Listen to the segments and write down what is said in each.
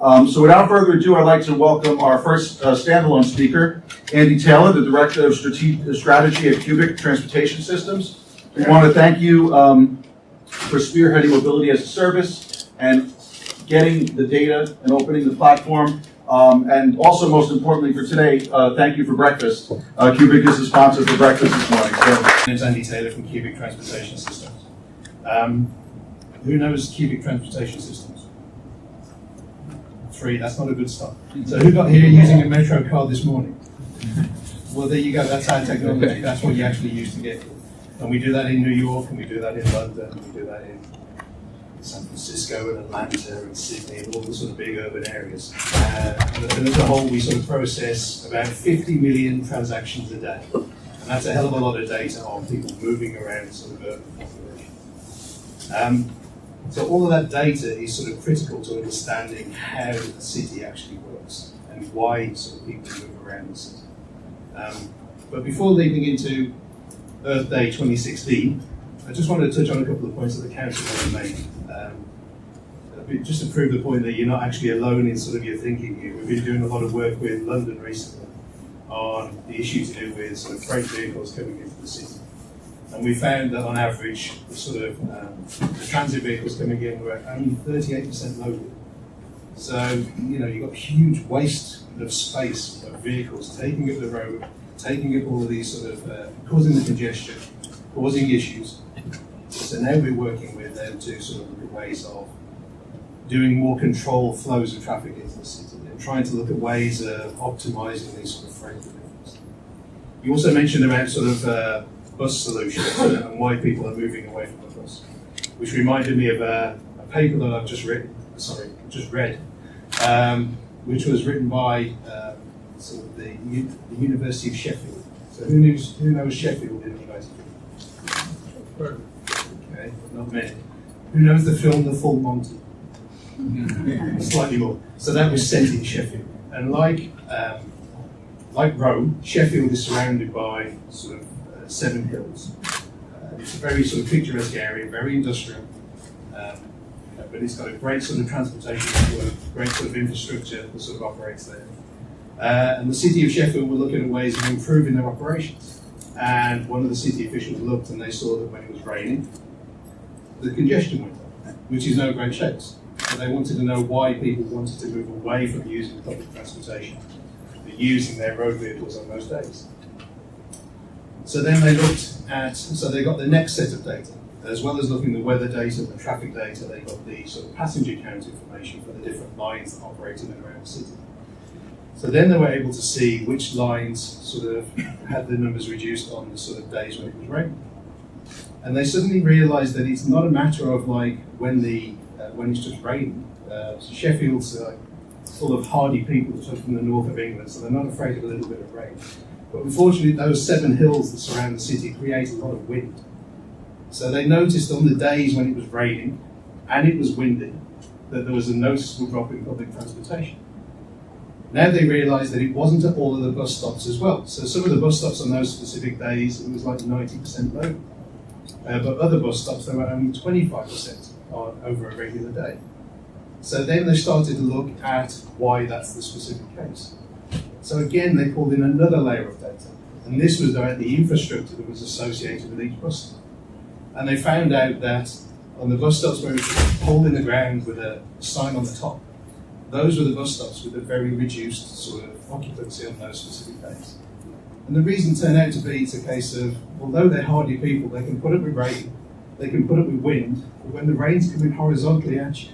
So without further ado, I'd like to welcome our first standalone speaker, Andy Taylor, the Director of Strategy at Cubic Transportation Systems. We want to thank you for spearheading mobility as a service and getting the data and opening the platform. And also, most importantly for today, thank you for breakfast. Cubic is the sponsor for breakfast this morning. My name's Andy Taylor from Cubic Transportation Systems. Who knows Cubic Transportation Systems? 3, that's not a good start. So who got here using a Metro card this morning? Well, there you go, that's our technology. That's what you actually use to get here. And we do that in New York, and we do that in London, and we do that in San Francisco and Atlanta and Sydney and all the sort of big urban areas. And as a whole, we sort of process about 50 million transactions a day. And that's a hell of a lot of data on people moving around sort of urban population. So all of that data is sort of critical to understanding how the city actually works and why sort of people move around the city. But before leading into Earth Day 2016, I just wanted to touch on a couple of points that the council want to make. Just to prove the point that you're not actually alone in sort of your thinking here. We've been doing a lot of work with London recently on the issue to do with sort of freight vehicles coming into the city. And we found that on average, the sort of the transit vehicles coming in were only 38% loaded. So, you know, you've got huge waste of space of vehicles taking up the road, taking up all of these sort of, causing the congestion, causing issues. So now we're working with them to sort of look at ways of doing more controlled flows of traffic into the city and trying to look at ways of optimizing these sort of freight vehicles. You also mentioned about sort of bus solutions and why people are moving away from the bus, which reminded me of a paper that I've just read, which was written by sort of the University of Sheffield. So who knows Sheffield in the United Kingdom? Okay, not many. Who knows the film The Full Monty? Slightly more. So that was set in Sheffield, and like Rome, Sheffield is surrounded by sort of 7 hills. It's a very sort of picturesque area, very industrial, but it's got a great sort of transportation network, great sort of infrastructure that sort of operates there. And the city of Sheffield were looking at ways of improving their operations. And one of the city officials looked and they saw that when it was raining, the congestion went up, which is no great shakes. So they wanted to know why people wanted to move away from using public transportation, but using their road vehicles on those days. So then they looked at, so they got the next set of data. As well as looking at the weather data, the traffic data, they got the sort of passenger count information for the different lines that operated in and around the city. So then they were able to see which lines sort of had the numbers reduced on the sort of days when it was raining. And they suddenly realized that it's not a matter of like when it's just raining. So Sheffield's full of hardy people sort of from the north of England, so they're not afraid of a little bit of rain. But unfortunately, those 7 hills that surround the city create a lot of wind. So they noticed on the days when it was raining and it was windy that there was a noticeable drop in public transportation. Now they realised that it wasn't at all of the bus stops as well. So some of the bus stops on those specific days, it was like 90% load. But other bus stops, they were only 25% over a regular day. So then they started to look at why that's the specific case. So again, they pulled in another layer of data. And this was about the infrastructure that was associated with each bus stop. And they found out that on the bus stops where it was a hole in the ground with a sign on the top, those were the bus stops with a very reduced sort of occupancy on those specific days. And the reason turned out to be it's a case of, although they're hardy people, they can put up with rain, they can put up with wind, but when the rain's coming horizontally at you,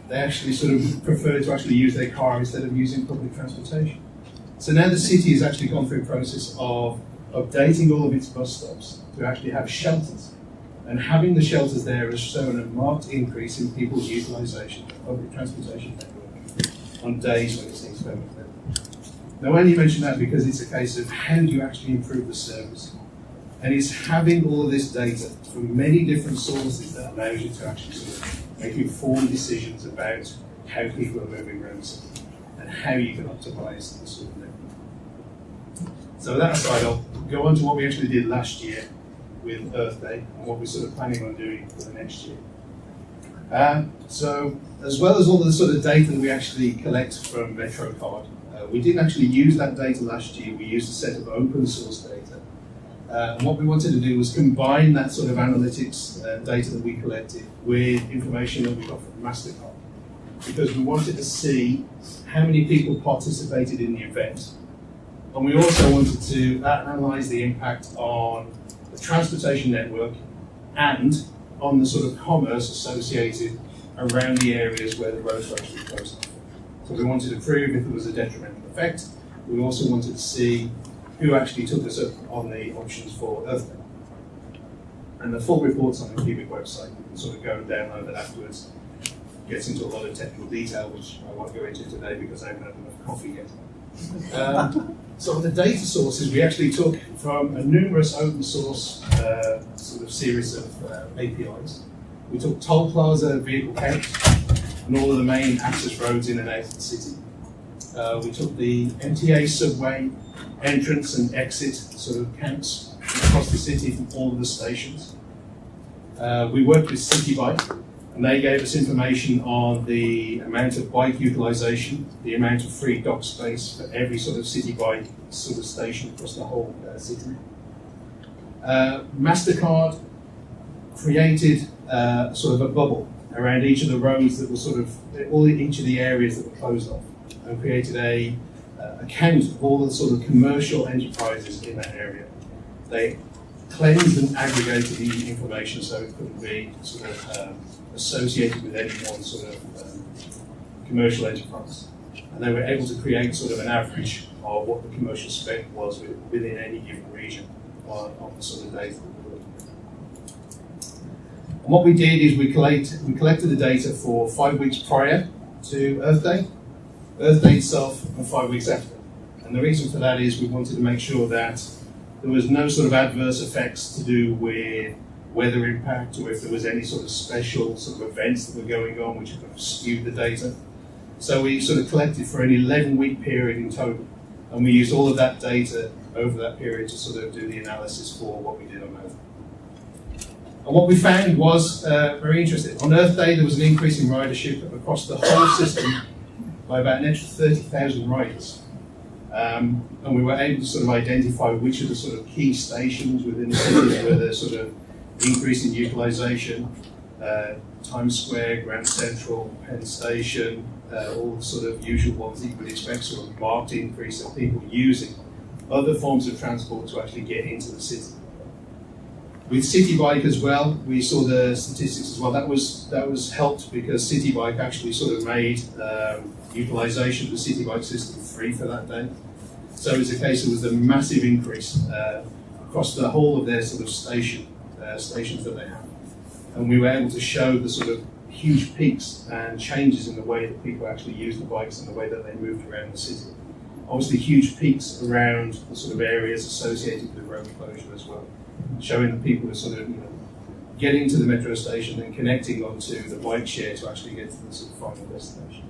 they actually sort of prefer to actually use their car instead of using public transportation. So now the city has actually gone through a process of updating all of its bus stops to actually have shelters. And having the shelters there has shown a marked increase in people's utilisation of public transportation network on days when it seems very clear. Now I only mention that because it's a case of how do you actually improve the service? And it's having all of this data from many different sources that allows you to actually sort of make informed decisions about how people are moving around the city and how you can optimise the sort of network. So with that aside, I'll go on to what we actually did last year with Earth Day and what we're sort of planning on doing for the next year. So, as well as all the sort of data that we actually collect from MetroCard, we didn't actually use that data last year. We used a set of open source data. And what we wanted to do was combine that sort of analytics data that we collected with information that we got from MasterCard, because we wanted to see how many people participated in the event. And we also wanted to analyze the impact on the transportation network and on the sort of commerce associated around the areas where the road closures were closed off. So we wanted to prove if there was a detrimental effect. We also wanted to see who actually took us up on the options for Earth Day. And the full report's on the Cubic website. You can sort of go and download it afterwards. Gets into a lot of technical detail, which I won't go into today because I haven't had enough coffee yet. So the data sources we actually took from a numerous open source sort of series of APIs. We took toll plaza vehicle counts and all of the main access roads in and out of the city. We took the MTA subway entrance and exit sort of counts across the city from all of the stations. We worked with City Bike, and they gave us information on the amount of bike utilization, the amount of free dock space for every sort of City Bike sort of station across the whole city. MasterCard created sort of a bubble around each of the roads that were sort of, each of the areas that were closed off, and created a count of all the sort of commercial enterprises in that area. They cleansed and aggregated the information so it couldn't be sort of associated with any one sort of commercial enterprise. And they were able to create sort of an average of what the commercial spend was within any given region on the sort of data that we were looking at. And what we did is we collected the data for 5 weeks prior to Earth Day, Earth Day itself, and 5 weeks after. And the reason for that is we wanted to make sure that there was no sort of adverse effects to do with weather impact, or if there was any sort of special sort of events that were going on which could have skewed the data. So we sort of collected for an 11-week period in total, and we used all of that data over that period to sort of do the analysis for what we did on Earth. And what we found was very interesting. On Earth Day, there was an increase in ridership across the whole system by about an extra 30,000 riders. And we were able to sort of identify which of the sort of key stations within the cities were the sort of increase in utilization, Times Square, Grand Central, Penn Station, all the sort of usual ones that you would expect, sort of marked increase of people using other forms of transport to actually get into the city. With City Bike as well, we saw the statistics as well. That was helped because City Bike actually sort of made utilization of the City Bike system free for that day. So it was a case, it was a massive increase across the whole of their sort of stations that they have. And we were able to show the sort of huge peaks and changes in the way that people actually use the bikes and the way that they moved around the city. Obviously huge peaks around the sort of areas associated with the road closure as well, showing that people are sort of getting to the metro station and connecting onto the bike share to actually get to the sort of final destination.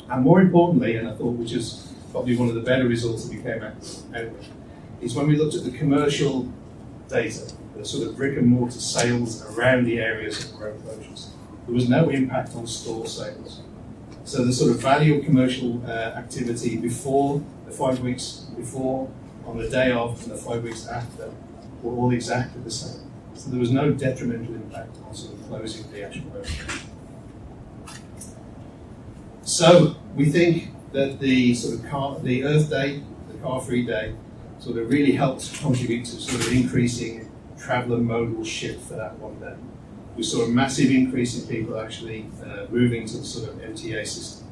And more importantly, and I thought which is probably one of the better results that we came out with, is when we looked at the commercial data, the sort of brick and mortar sales around the areas of road closures. There was no impact on store sales. So the sort of value of commercial activity before, the 5 weeks before, on the day of, and the 5 weeks after were all exactly the same. So there was no detrimental impact on sort of closing the actual road. So we think that the sort of the Earth Day, the car-free day, sort of really helped contribute to sort of increasing traveller modal shift for that one day. We saw a massive increase in people actually moving to the sort of MTA system.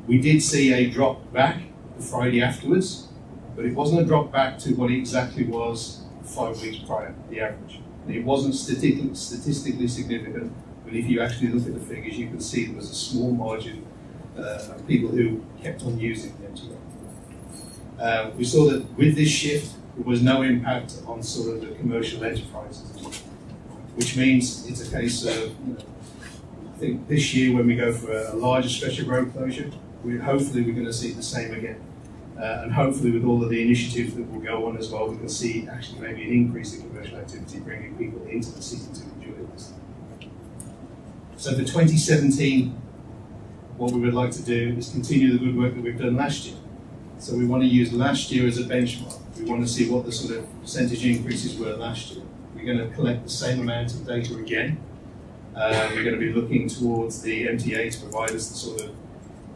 We did see a drop back the Friday afterwards, but it wasn't a drop back to what it exactly was 5 weeks prior, the average. It wasn't statistically significant, but if you actually look at the figures, you can see there was a small margin of people who kept on using the MTA. We saw that with this shift, there was no impact on sort of the commercial enterprises, which means it's a case of, I think this year when we go for a larger stretch of road closure, hopefully we're going to see the same again. And hopefully with all of the initiatives that will go on as well, we can see actually maybe an increase in commercial activity, bringing people into the city to enjoy this. So for 2017, what we would like to do is continue the good work that we've done last year. So we want to use last year as a benchmark. We want to see what the sort of percentage increases were last year. We're going to collect the same amount of data again. We're going to be looking towards the MTA to provide us the sort of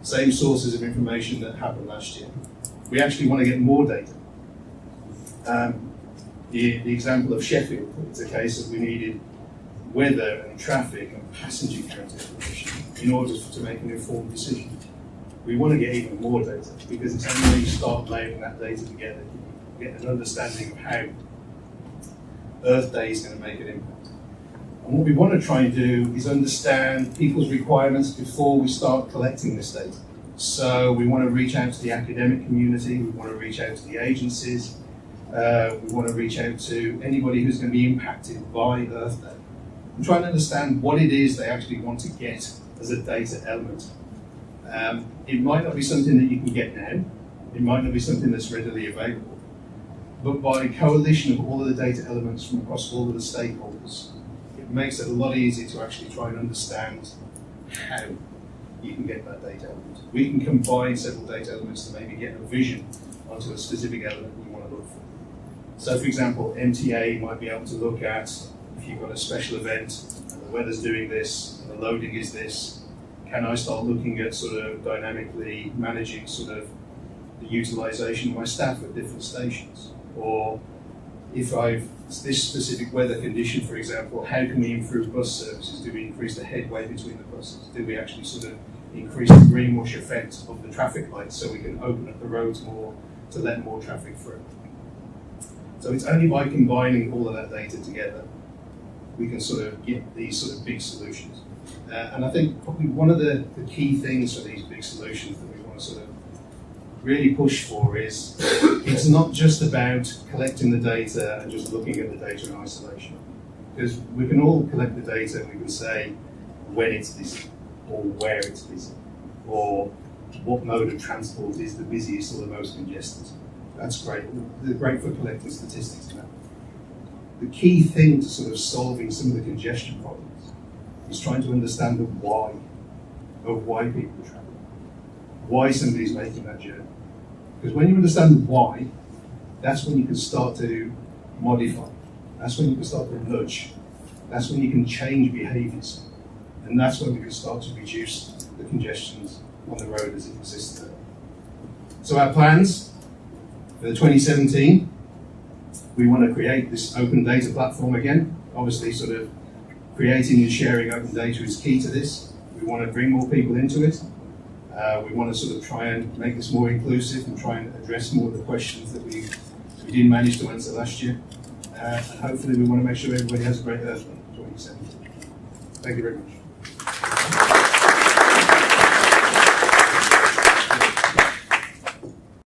same sources of information that happened last year. We actually want to get more data. The example of Sheffield, it's a case that we needed weather and traffic and passenger count information in order to make an informed decision. We want to get even more data because it's only when you start layering that data together you get an understanding of how Earth Day is going to make an impact. And what we want to try and do is understand people's requirements before we start collecting this data. So we want to reach out to the academic community, we want to reach out to the agencies, we want to reach out to anybody who's going to be impacted by Earth Day and try and understand what it is they actually want to get as a data element. It might not be something that you can get now, it might not be something that's readily available, but by coalition of all of the data elements from across all of the stakeholders, it makes it a lot easier to actually try and understand how you can get that data element. We can combine several data elements to maybe get a vision onto a specific element we want to look for. So for example, MTA might be able to look at if you've got a special event and the weather's doing this and the loading is this, can I start looking at sort of dynamically managing sort of the utilization of my staff at different stations? Or if I've this specific weather condition, for example, how can we improve bus services? Do we increase the headway between the buses? Do we actually sort of increase the greenwash effect of the traffic lights so we can open up the roads more to let more traffic through? So it's only by combining all of that data together we can sort of get these sort of big solutions. And I think probably one of the key things for these big solutions that we want to sort of really push for is it's not just about collecting the data and just looking at the data in isolation. Because we can all collect the data and we can say when it's busy, or where it's busy, or what mode of transport is the busiest or the most congested. That's great. They're great for collecting statistics now. The key thing to sort of solving some of the congestion problems is trying to understand the why of why people are traveling, why somebody's making that journey. Because when you understand the why, that's when you can start to modify. That's when you can start to nudge. That's when you can change behaviours. And that's when we can start to reduce the congestions on the road as it exists today. So our plans for 2017, we want to create this open data platform again. Obviously, sort of creating and sharing open data is key to this. We want to bring more people into it. We want to sort of try and make this more inclusive and try and address more of the questions that we didn't manage to answer last year. And hopefully we want to make sure everybody has a great Earth Day in 2017. Thank you very much.